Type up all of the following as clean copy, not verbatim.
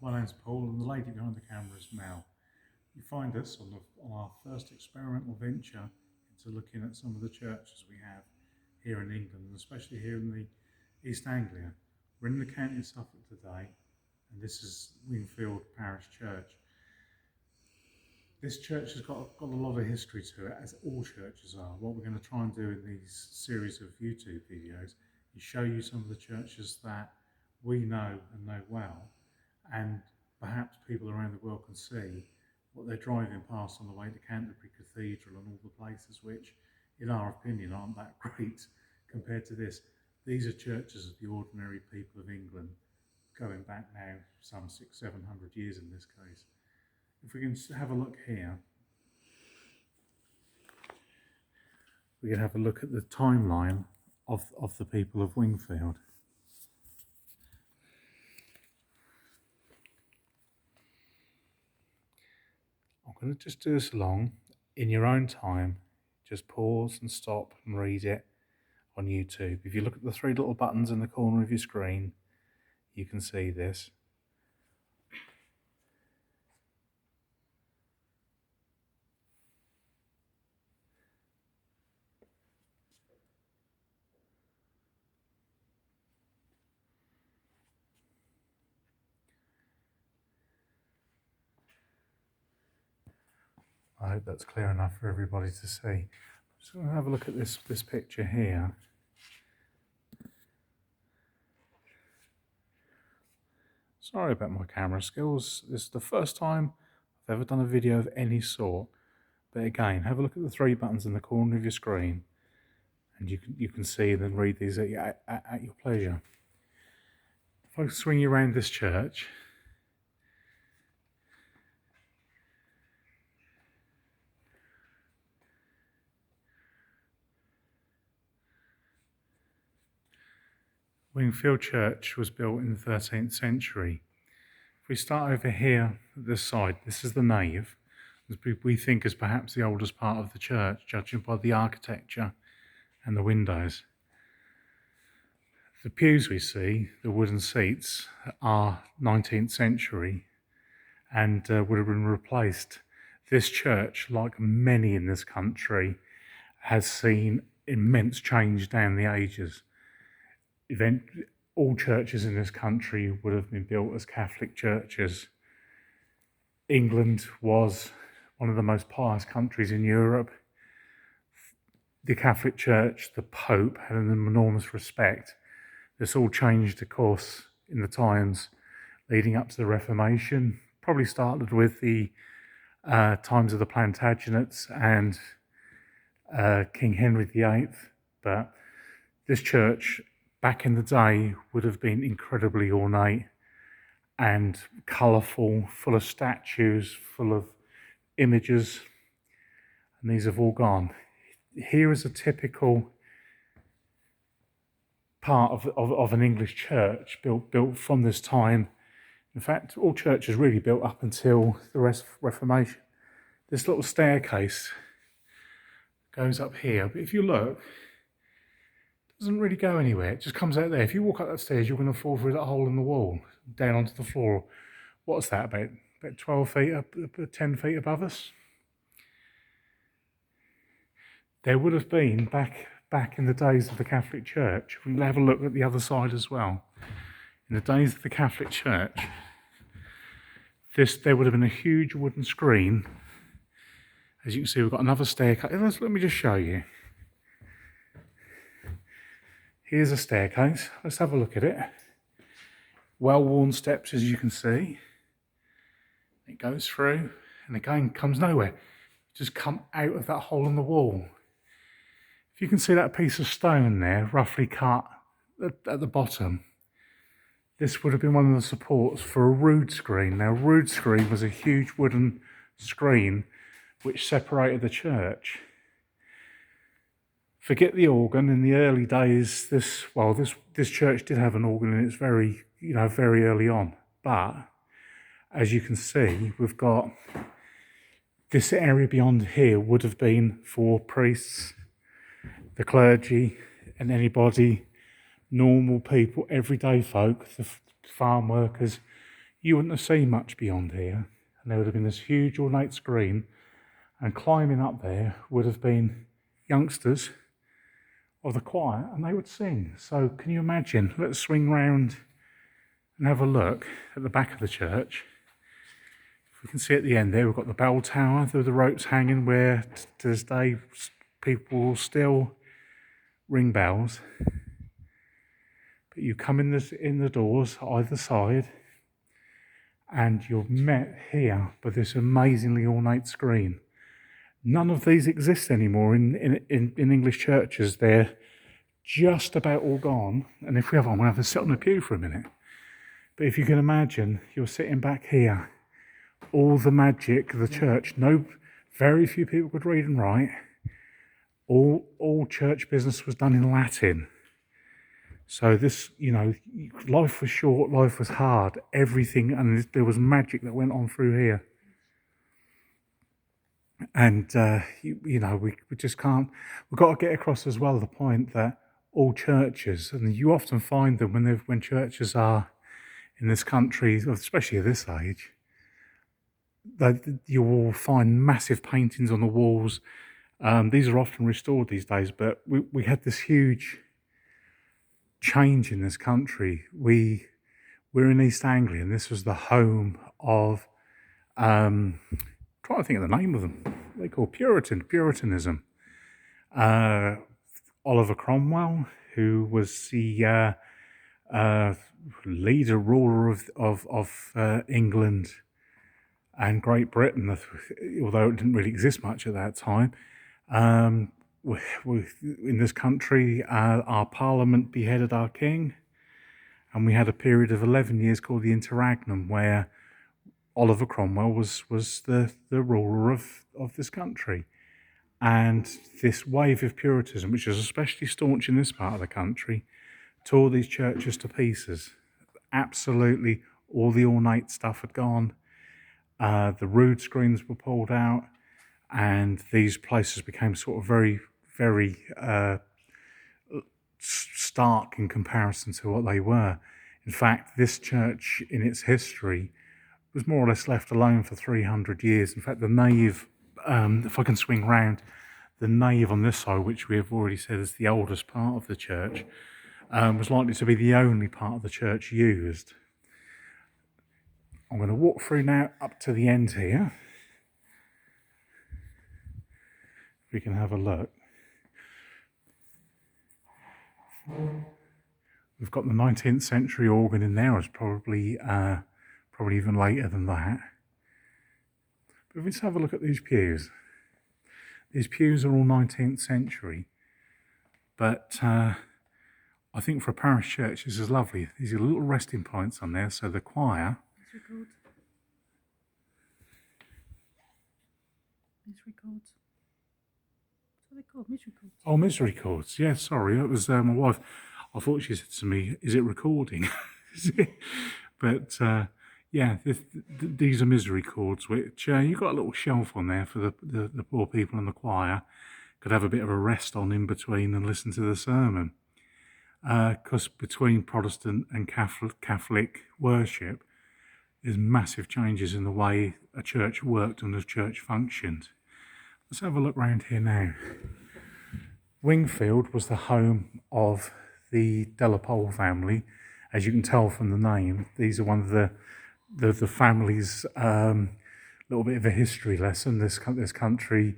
My name's Paul, and the lady behind the camera is Mel. You find us on our first experimental venture into looking at some of the churches we have here in England, and especially here in the East Anglia. We're in the county of Suffolk today, and this is Wingfield Parish Church. This church has got a lot of history to it, as all churches are. What we're going to try and do in these series of YouTube videos is show you some of the churches that we know and know well, and perhaps people around the world can see what they're driving past on the way to Canterbury Cathedral and all the places which, in our opinion, aren't that great compared to this. These are churches of the ordinary people of England, going back now some 600-700 years in this case. If we can have a look here, we can have a look at the timeline of the people of Wingfield. I'm going to just do this along in your own time. Just pause and stop and read it on YouTube. If you look at the three little buttons in the corner of your screen, you can see this. I hope that's clear enough for everybody to see. I'm just going to have a look at this picture here. Sorry about my camera skills. This is the first time I've ever done a video of any sort. But again, have a look at the three buttons in the corner of your screen, and you can see and then read these at your pleasure. If I swing you around this church, Wingfield Church was built in the 13th century. If we start over here at this side, this is the nave, as we think is perhaps the oldest part of the church, judging by the architecture and the windows. The pews we see, the wooden seats, are 19th century and would have been replaced. This church, like many in this country, has seen immense change down the ages. All churches in this country would have been built as Catholic churches. England was one of the most pious countries in Europe. The Catholic Church, the Pope, had an enormous respect. This all changed, of course, in the times leading up to the Reformation. Probably started with the times of the Plantagenets and King Henry VIII, but this church back in the day would have been incredibly ornate and colourful, full of statues, full of images, and these have all gone. Here is a typical part of an English church built from this time. In fact, all churches really built up until the Reformation. This little staircase goes up here, but if you look, doesn't really go anywhere. It just comes out there. If you walk up that stairs, you're going to fall through that hole in the wall, down onto the floor. What's that, about 12 feet up, 10 feet above us? There would have been, back in the days of the Catholic Church, we'll have a look at the other side as well. In the days of the Catholic Church, there would have been a huge wooden screen. As you can see, we've got another staircase. Let me just show you. Here's a staircase. Let's have a look at it. Well-worn steps, as you can see. It goes through, and again, comes nowhere. Just come out of that hole in the wall. If you can see that piece of stone there, roughly cut at the bottom, this would have been one of the supports for a rood screen. Now, a rood screen was a huge wooden screen which separated the church. Forget the organ. In the early days, this church did have an organ in its very early on. But as you can see, we've got this area beyond here would have been for priests, the clergy, and anybody, normal people, everyday folk, the farm workers, you wouldn't have seen much beyond here, and there would have been this huge ornate screen, and climbing up there would have been youngsters of the choir, and they would sing. So can you imagine? Let's swing round and have a look at the back of the church. If we can see at the end there, we've got the bell tower, there are the ropes hanging where to this day people will still ring bells. But you come in the doors either side, and you're met here by this amazingly ornate screen. None of these exist anymore in English churches. They're just about all gone. And if we have one, we'll have to sit on the pew for a minute. But if you can imagine, you're sitting back here, all the magic of the church. Very few people could read and write. All church business was done in Latin. So this, life was short, life was hard, everything, and there was magic that went on through here. And, we just can't, we've got to get across as well the point that all churches, and you often find them when churches are in this country, especially at this age, that you will find massive paintings on the walls. These are often restored these days, but we had this huge change in this country. We're in East Anglia, and this was the home of, trying to think of the name of them. They call Puritanism. Oliver Cromwell, who was the ruler of England and Great Britain, although it didn't really exist much at that time. In this country, our Parliament beheaded our king, and we had a period of 11 years called the Interregnum, where Oliver Cromwell was the ruler of this country. And this wave of Puritanism, which is especially staunch in this part of the country, tore these churches to pieces. Absolutely all the ornate stuff had gone. The rood screens were pulled out, and these places became sort of very, very stark in comparison to what they were. In fact, this church in its history was more or less left alone for 300 years. In fact, the nave, if I can swing round, the nave on this side, which we have already said is the oldest part of the church, was likely to be the only part of the church used. I'm going to walk through now up to the end here. If we can have a look. We've got the 19th century organ in there. It's probably even later than that. But let's have a look at these pews. These pews are all 19th century, but I think for a parish church this is lovely. These are little resting points on there, so the choir. Misericords. What are they called? Misericords. Oh, misericords. Yeah, sorry, that was my wife. I thought she said to me, "Is it recording?" But yeah, these are misericords, which you've got a little shelf on there for the poor people in the choir. Could have a bit of a rest on in between and listen to the sermon. Because between Protestant and Catholic worship, there's massive changes in the way a church worked and a church functioned. Let's have a look around here now. Wingfield was the home of the Delapole family. As you can tell from the name, these are one of the family's little bit of a history lesson. This country,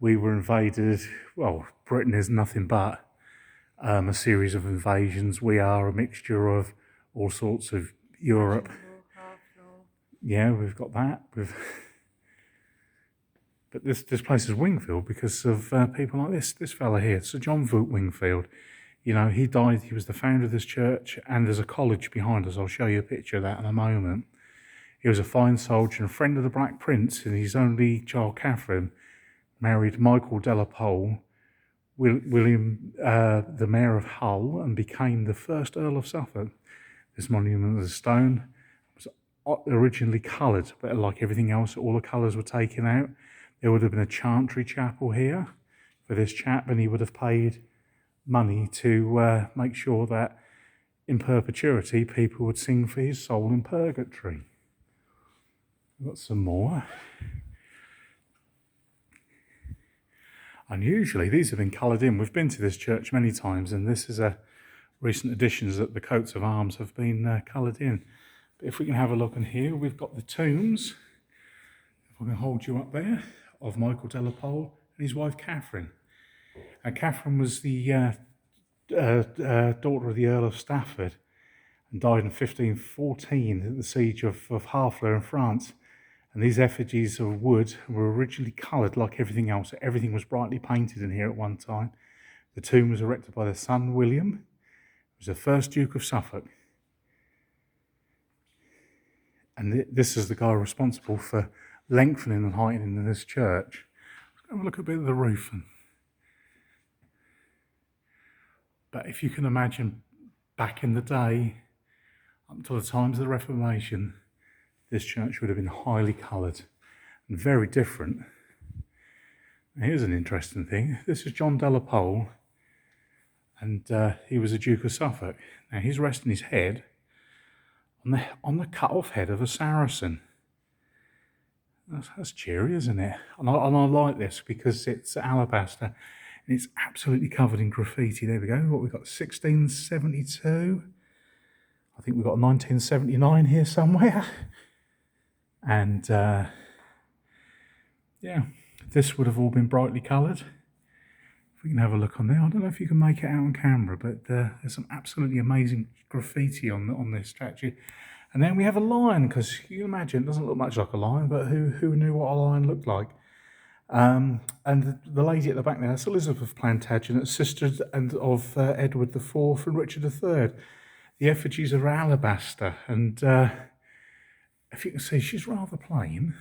we were invaded. Well, Britain is nothing but a series of invasions. We are a mixture of all sorts of Europe. Yeah, we've got that. But this place is Wingfield because of people like this fella here, Sir John Wingfield. He died. He was the founder of this church, and there's a college behind us. I'll show you a picture of that in a moment. He was a fine soldier and a friend of the Black Prince, and his only child, Catherine, married Michael Delapole, William, the Mayor of Hull, and became the first Earl of Suffolk. This monument of stone was originally coloured, but like everything else, all the colours were taken out. There would have been a chantry chapel here for this chap, and he would have paid money to make sure that in perpetuity people would sing for his soul in purgatory. We've got some more. Unusually, these have been coloured in. We've been to this church many times, and this is a recent additions that the coats of arms have been coloured in. But if we can have a look in here, we've got the tombs, if I can hold you up there, of Michael de la Pole and his wife Catherine. Catherine was the daughter of the Earl of Stafford and died in 1514 at the siege of Harfleur in France. And these effigies of wood were originally coloured like everything else. Everything was brightly painted in here at one time. The tomb was erected by their son, William. He was the first Duke of Suffolk. And this is the guy responsible for lengthening and heightening this church. Let's have a look at a bit of the roof. But if you can imagine, back in the day, up until the times of the Reformation, this church would have been highly coloured and very different. Now, here's an interesting thing. This is John de la Pole, and he was a Duke of Suffolk. Now, he's resting his head on the cut-off head of a Saracen. That's cheery, isn't it? And I like this because it's alabaster and it's absolutely covered in graffiti. There we go. What we've got, 1672. I think we've got 1979 here somewhere. And yeah, this would have all been brightly coloured. If we can have a look on there. I don't know if you can make it out on camera, but there's some absolutely amazing graffiti on this statue. And then we have a lion, because you can imagine, it doesn't look much like a lion, but who knew what a lion looked like? And the lady at the back there, that's Elizabeth Plantagenet, sister of Edward IV and Richard III. The effigies are alabaster, and if you can see, she's rather plain.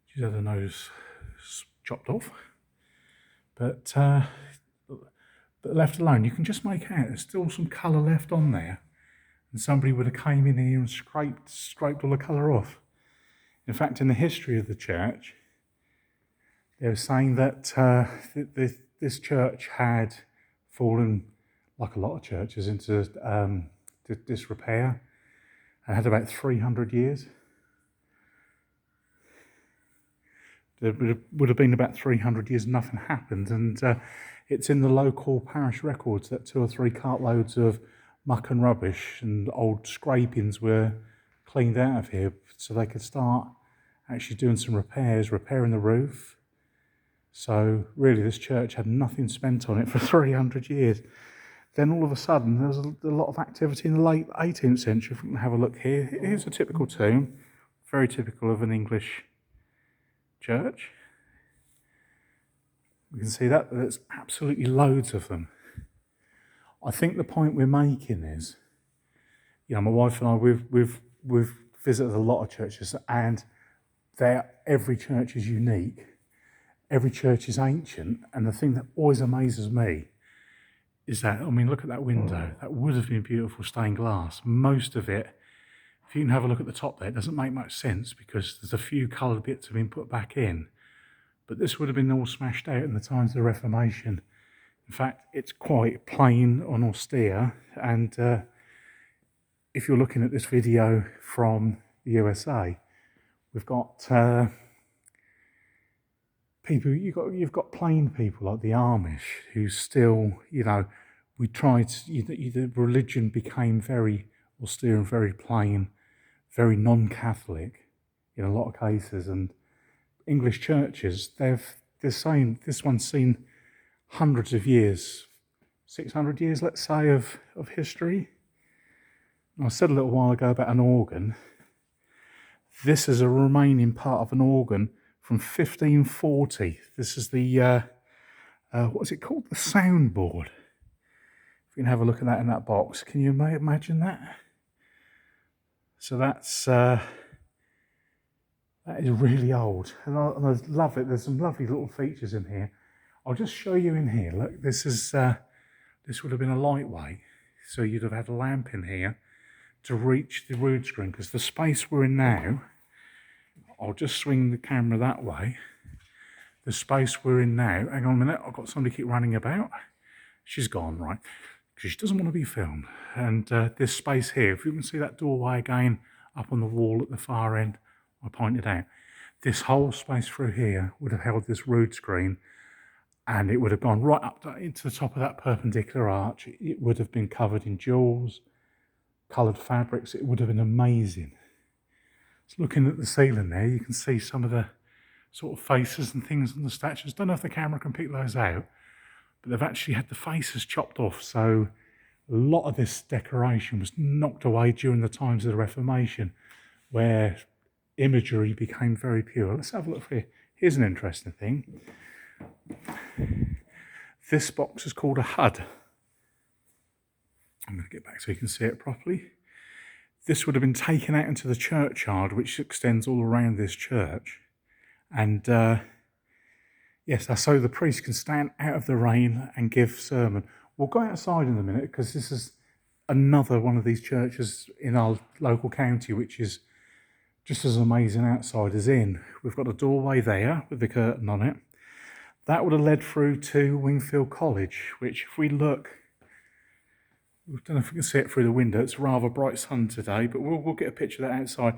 She's had her nose chopped off. But left alone, you can just make out there's still some colour left on there. And somebody would have came in here and scraped all the colour off. In fact, in the history of the church, they were saying that this church had fallen, like a lot of churches, into disrepair. And had about 300 years. There would have been about 300 years, nothing happened. And it's in the local parish records that 2 or 3 cartloads of muck and rubbish and old scrapings were cleaned out of here so they could start actually doing some repairs, repairing the roof. So really this church had nothing spent on it for 300 years. Then all of a sudden, there was a lot of activity in the late 18th century. If we can have a look here. Here's a typical tomb, very typical of an English church. We can see that there's absolutely loads of them. I think the point we're making is, you know, my wife and I, we've visited a lot of churches, and every church is unique. Every church is ancient, and the thing that always amazes me is that, I mean, look at that window. That would have been beautiful stained glass. Most of it, if you can have a look at the top there, it doesn't make much sense because there's a few coloured bits have been put back in. But this would have been all smashed out in the times of the Reformation. In fact, it's quite plain and austere. And if you're looking at this video from the USA, we've got people, you've got plain people like the Amish who still, you know, we tried, the religion became very austere and very plain, very non-Catholic in a lot of cases. And English churches, they're saying this one's seen hundreds of years, 600 years, let's say, of history. And I said a little while ago about an organ. This is a remaining part of an organ from 1540. This is the, what's it called? The soundboard. If you can have a look at that in that box. Can you imagine that? So that is really old. And I love it. There's some lovely little features in here. I'll just show you in here. Look, this would have been a lightweight. So you'd have had a lamp in here to reach the rood screen, because the space we're in now, I'll just swing the camera that way. The space we're in now, hang on a minute, I've got somebody keep running about. She's gone, right, because she doesn't want to be filmed. And this space here, if you can see that doorway again up on the wall at the far end, I pointed out. This whole space through here would have held this rood screen, and it would have gone right up into the top of that perpendicular arch. It would have been covered in jewels, coloured fabrics. It would have been amazing. So looking at the ceiling there, you can see some of the sort of faces and things on the statues. Don't know if the camera can pick those out, but they've actually had the faces chopped off. So a lot of this decoration was knocked away during the times of the Reformation, where imagery became very pure. Let's have a look here. Here's an interesting thing. This box is called a HUD. I'm going to get back so you can see it properly. This would have been taken out into the churchyard, which extends all around this church. And yes, so the priest can stand out of the rain and give sermon. We'll go outside in a minute, because this is another one of these churches in our local county, which is just as amazing outside as in. We've got a doorway there with the curtain on it. That would have led through to Wingfield College, which if we look, I don't know if we can see it through the window, it's rather bright sun today, but we'll get a picture of that outside.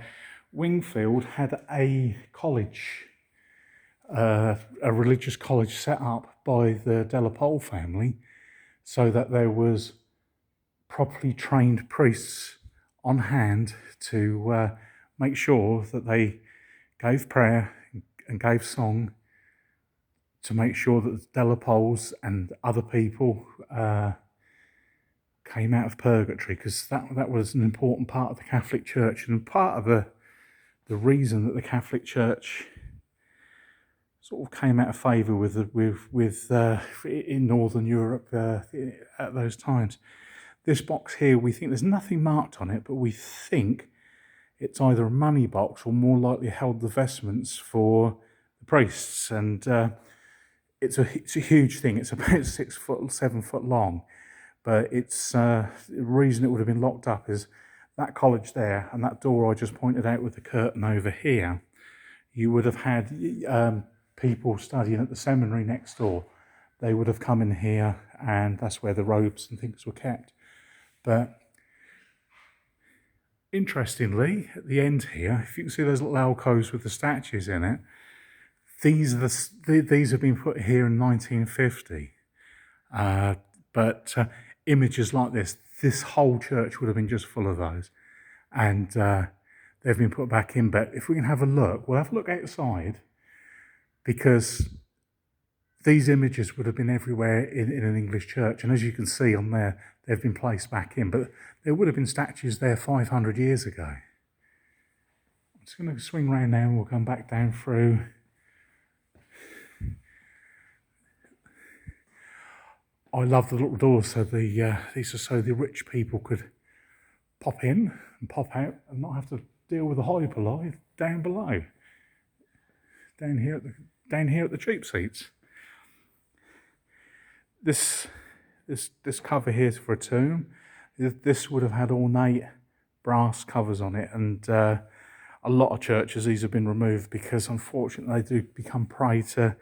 Wingfield had a college, a religious college set up by the De La Pole family, so that there was properly trained priests on hand to make sure that they gave prayer and gave song, to make sure that the De La Poles and other people came out of purgatory, because that was an important part of the Catholic Church, and part of the reason that the Catholic Church sort of came out of favour with in Northern Europe at those times. This box here, we think there's nothing marked on it, but we think it's either a money box or more likely held the vestments for the priests. And it's a huge thing. It's about 6 foot, 7 foot long. But it's the reason it would have been locked up is that college there and that door I just pointed out with the curtain over here. You would have had people studying at the seminary next door. They would have come in here, and that's where the robes and things were kept. But interestingly, at the end here, if you can see those little alcoves with the statues in it, these have been put here in 1950. But images like this whole church would have been just full of those, and they've been put back in. But if we can have a look, we'll have a look outside, because these images would have been everywhere in an English church, and as you can see on there, they've been placed back in, but there would have been statues there 500 years ago. I'm just going to swing round now and we'll come back down through. I love the little doors, so these are so the rich people could pop in and pop out and not have to deal with the hyperlife down below, down here at the cheap seats. This cover here is for a tomb. This would have had ornate brass covers on it, and a lot of churches, these have been removed because unfortunately they do become prey to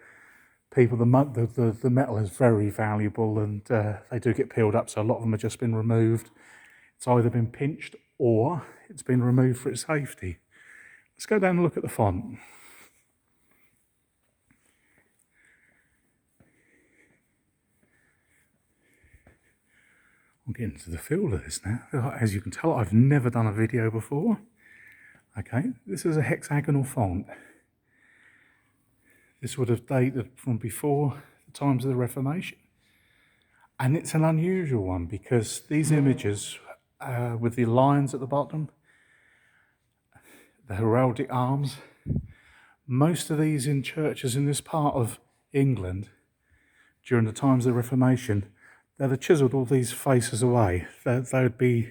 people. The metal is very valuable, and they do get peeled up, so a lot of them have just been removed. It's either been pinched or it's been removed for its safety. Let's go down and look at the font. I'll get into the feel of this now. As you can tell, I've never done a video before. Okay, this is a hexagonal font. This would have dated from before the times of the Reformation. And it's an unusual one because these images with the lions at the bottom, the heraldic arms, most of these in churches in this part of England during the times of the Reformation, they'd have chiselled all these faces away. They would be,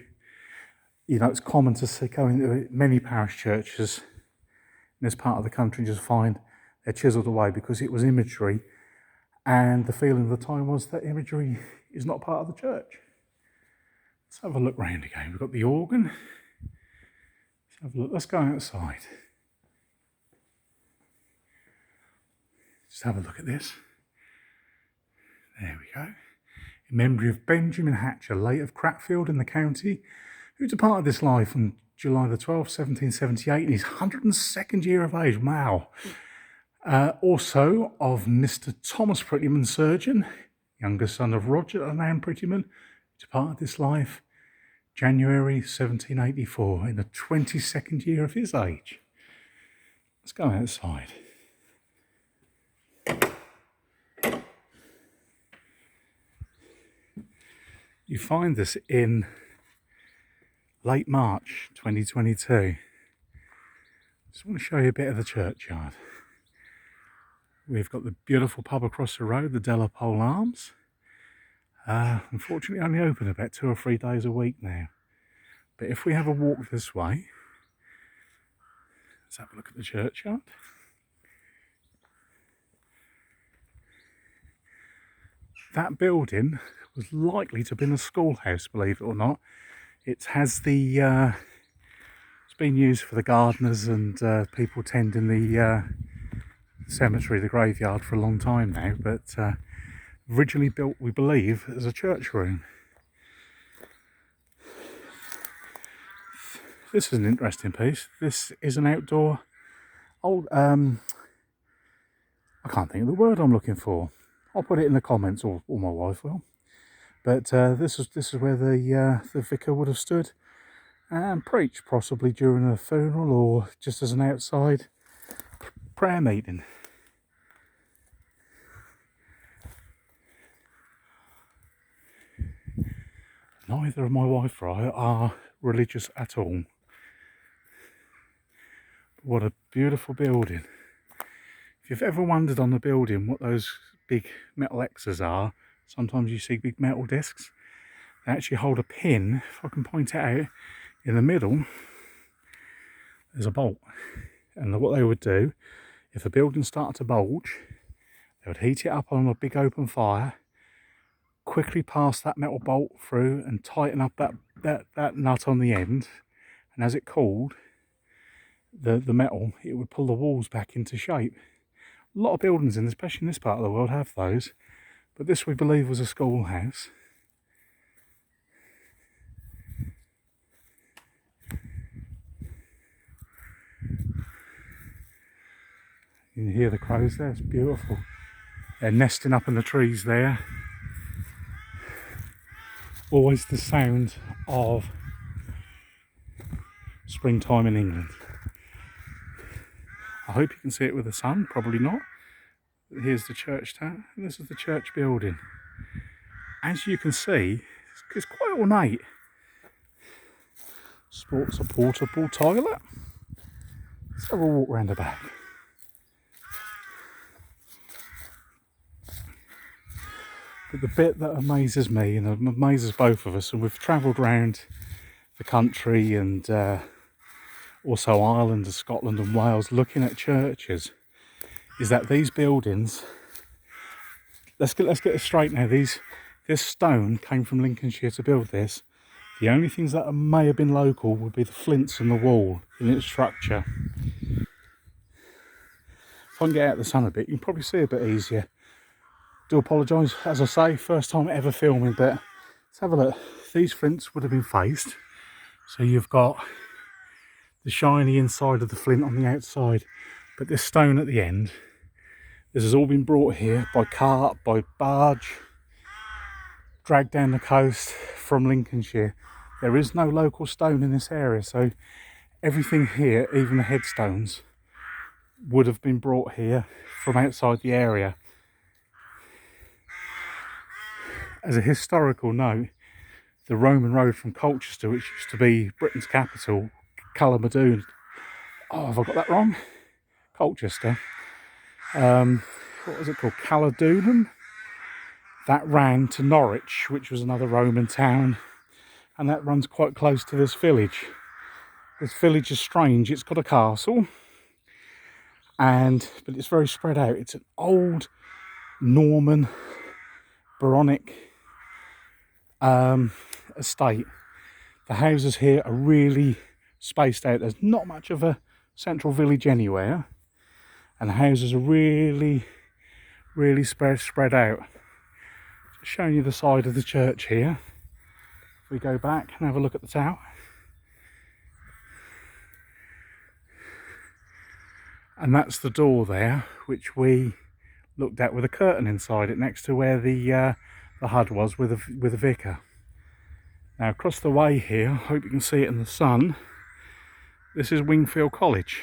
it's common to see, go into many parish churches in this part of the country and just find they're chiselled away because it was imagery, and the feeling of the time was that imagery is not part of the church. Let's have a look round again. We've got the organ. Let's have a look. Let's go outside. Just have a look at this. There we go. In memory of Benjamin Hatcher, late of Cratfield in the county, who departed this life on July the 12th, 1778, in his 102nd year of age. Wow. Also of Mr. Thomas Prettyman, surgeon, younger son of Roger and Anne Prettyman, departed this life January 1784, in the 22nd year of his age. Let's go outside. You find this in late March 2022. Just want to show you a bit of the churchyard. We've got the beautiful pub across the road, the Delapole Arms. Unfortunately only open about 2 or 3 days a week now. But if we have a walk this way, let's have a look at the churchyard. That building was likely to have been a schoolhouse, believe it or not. It has the, it's been used for the gardeners and people tending the cemetery, the graveyard, for a long time now, but originally built, we believe, as a church room. This is an interesting piece. This is an outdoor old, I can't think of the word I'm looking for. I'll put it in the comments, or my wife will. But this is where the vicar would have stood and preached, possibly during a funeral or just as an outside prayer meeting. Neither of my wife or I are religious at all. What a beautiful building. If you've ever wondered on the building what those big metal X's are, sometimes you see big metal discs. They actually hold a pin, if I can point it out, in the middle. There's a bolt. And what they would do, if the building started to bulge, they would heat it up on a big open fire, quickly pass that metal bolt through and tighten up that nut on the end. And as it cooled, the metal, it would pull the walls back into shape. A lot of buildings, especially in this part of the world, have those. But this, we believe, was a schoolhouse. You can hear the crows there, it's beautiful. They're nesting up in the trees there. Always the sound of springtime in England. I hope you can see it with the sun, probably not. Here's the church tower, and this is the church building. As you can see, it's quite ornate. Sports a portable toilet. Let's have a walk round the back. But the bit that amazes me, and amazes both of us, and we've travelled around the country and also Ireland and Scotland and Wales looking at churches, is that these buildings, let's get it straight now, this stone came from Lincolnshire to build this. The only things that may have been local would be the flints in the wall in its structure. If I can get out of the sun a bit, you can probably see a bit easier. Do apologise, as I say, first time ever filming, but let's have a look. These flints would have been faced, so you've got the shiny inside of the flint on the outside, but this stone at the end, this has all been brought here by cart, by barge, dragged down the coast from Lincolnshire. There is no local stone in this area, so everything here, even the headstones, would have been brought here from outside the area. As a historical note, the Roman road from Colchester, which used to be Britain's capital, Calamadune. Oh, have I got that wrong? Colchester. What was it called? Caladunum. That ran to Norwich, which was another Roman town, and that runs quite close to this village. This village is strange. It's got a castle, but it's very spread out. It's an old Norman baronic estate. The houses here are really spaced out. There's not much of a central village anywhere, and the houses are really spread out. Just showing you the side of the church here. If we go back and have a look at the tower, And that's the door there, which we looked at with a curtain inside it, next to where the hut was with the vicar. Now across the way here, I hope you can see it in the sun, this is Wingfield College,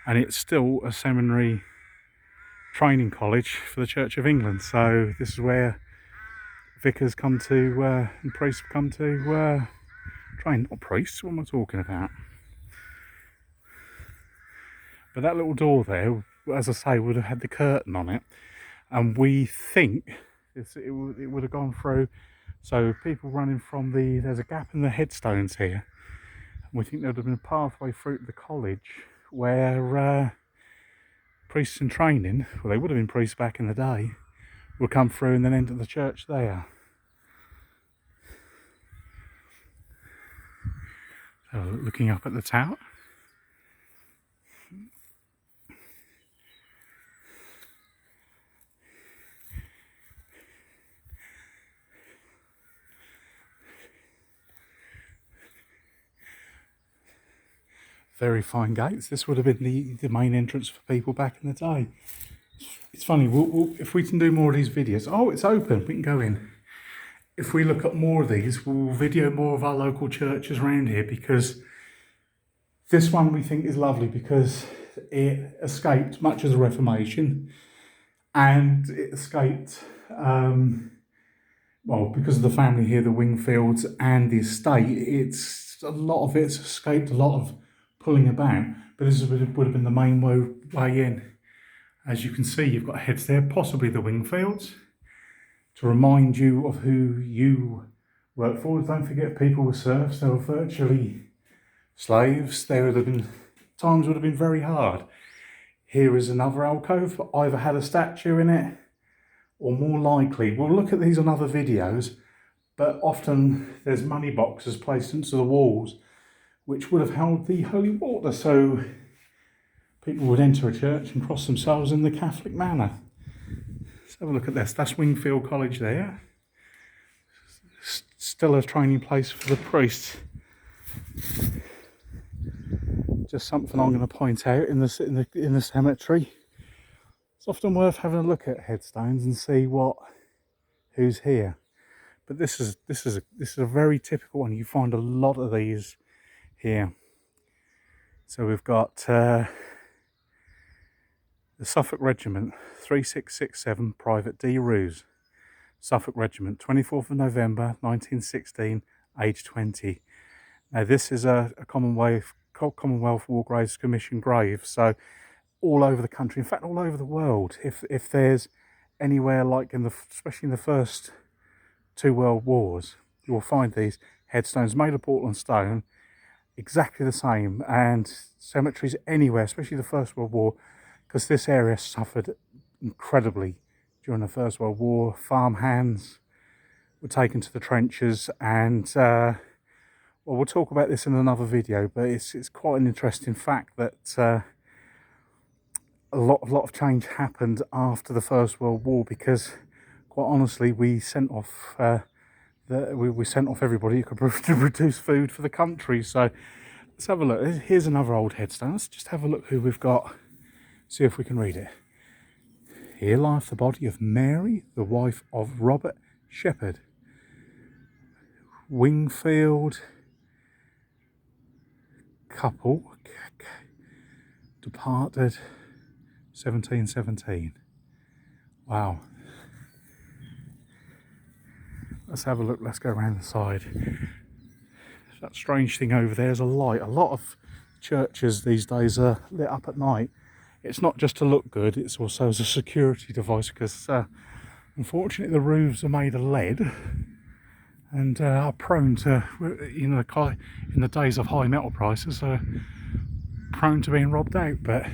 and it's still a seminary training college for the Church of England. So this is where vicars come to and priests come to train. Not priests, what am I talking about? But that little door there, as I say, would have had the curtain on it, and we think it would have gone through. So people running from there's a gap in the headstones here, and we think there would have been a pathway through to the college where priests in training, well, they would have been priests back in the day, would come through and then enter the church there. So looking up at the tower. Very fine gates. This would have been the main entrance for people back in the day. It's funny, if we can do more of these videos. Oh, it's open, we can go in. If we look at more of these, we'll video more of our local churches around here, because this one we think is lovely because it escaped much of the Reformation, and it escaped, well, because of the family here, the Wingfields and the estate, a lot of it's escaped a lot of pulling about, but this would have been the main way in. As you can see, you've got heads there, possibly the Wingfields, to remind you of who you work for. Don't forget, people were serfs, they were virtually slaves. There would have been times would have been very hard. Here is another alcove, either had a statue in it, or more likely, we'll look at these on other videos, but often there's money boxes placed into the walls which would have held the holy water, so people would enter a church and cross themselves in the Catholic manner. Let's have a look at this. That's Wingfield College there. Still a training place for the priests. Just something I'm going to point out in the cemetery. It's often worth having a look at headstones and see who's here. But this is a very typical one. You find a lot of these here. So we've got the Suffolk Regiment 3667 Private D. Roos, Suffolk Regiment, 24th of November 1916, age 20. Now this is a Commonwealth War Graves Commission grave, so all over the country, in fact all over the world, if there's anywhere like especially in the first two world wars, you will find these headstones made of Portland stone, exactly the same, and cemeteries anywhere, especially the First World War, because this area suffered incredibly during the First World War. Farmhands were taken to the trenches, and well, we'll talk about this in another video, but it's quite an interesting fact that a lot of change happened after the First World War, because quite honestly we sent off we sent off everybody who could produce food for the country. So let's have a look. Here's another old headstone. Let's just have a look who we've got, see if we can read it. Here lieth the body of Mary, the wife of Robert Shepherd, Wingfield couple, departed 1717. Wow. Let's have a look. Let's go around the side. That strange thing over there is a light. A lot of churches these days are lit up at night. It's not just to look good, it's also as a security device, because unfortunately the roofs are made of lead and are prone to, in the days of high metal prices, are prone to being robbed out. But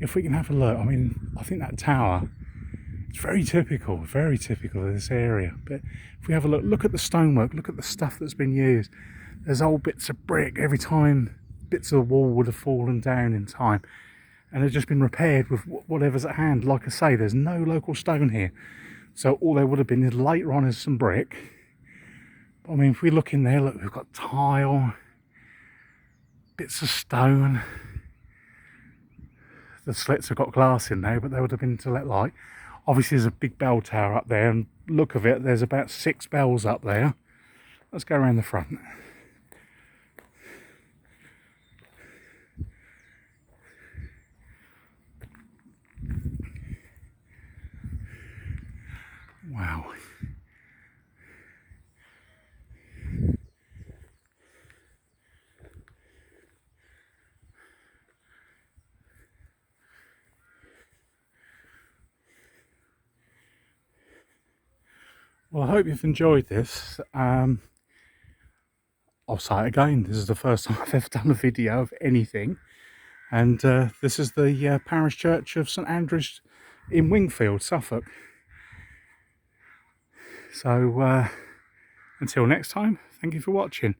if we can have a look, I mean, I think that tower, it's very typical of this area. But if we have a look at the stonework, look at the stuff that's been used. There's old bits of brick. Every time bits of the wall would have fallen down in time, and they've just been repaired with whatever's at hand. Like I say, there's no local stone here, so all there would have been is later on is some brick. But, I mean, if we look in there, look, we've got tile, bits of stone. the slits have got glass in there, but they would have been to let light. Obviously there's a big bell tower up there, and look of it, there's about 6 bells up there. Let's go around the front. Wow. Well, I hope you've enjoyed this. I'll say it again, this is the first time I've ever done a video of anything. And this is the Parish Church of St Andrews in Wingfield, Suffolk. So until next time, thank you for watching.